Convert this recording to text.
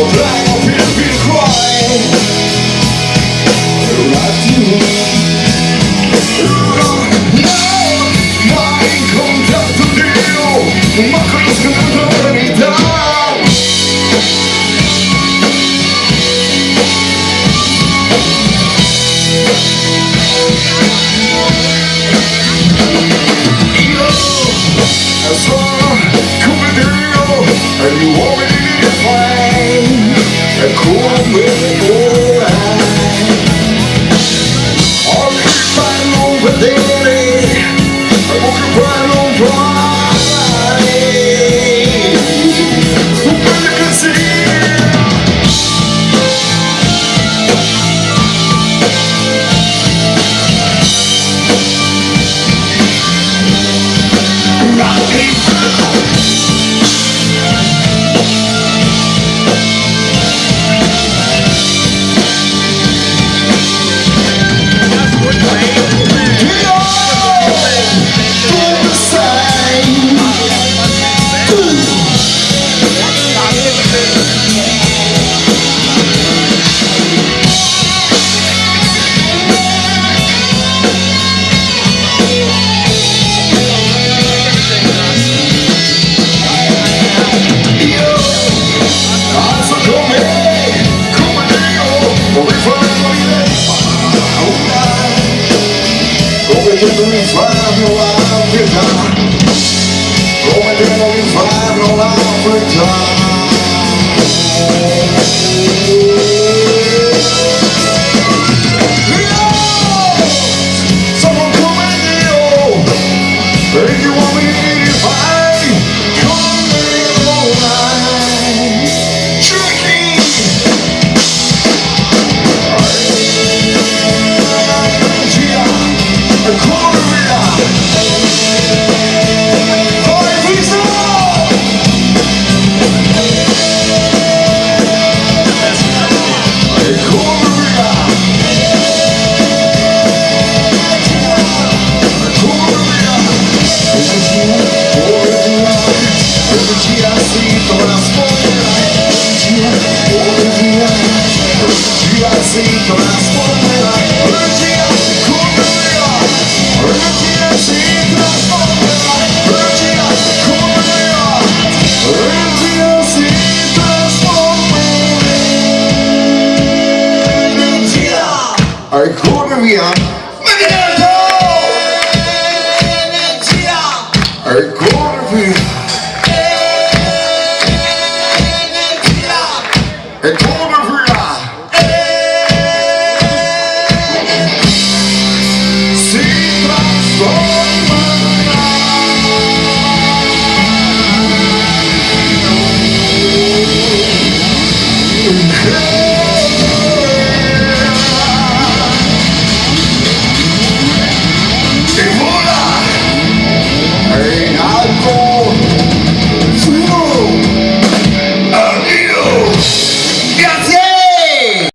potremo finirvi il cuore. Un attimo, no, mai incontrato Dio, ma conosco la verità. Sono come Dio e gli uomini li fai e come ora occhi per non vedere e bocche per non parlare quello che sia. Dentro l'inferno la pietà, come dentro l'inferno la pietà. Io sono come Dio e gli uomini li fai come vorrai. Tricky, corre via, corre via.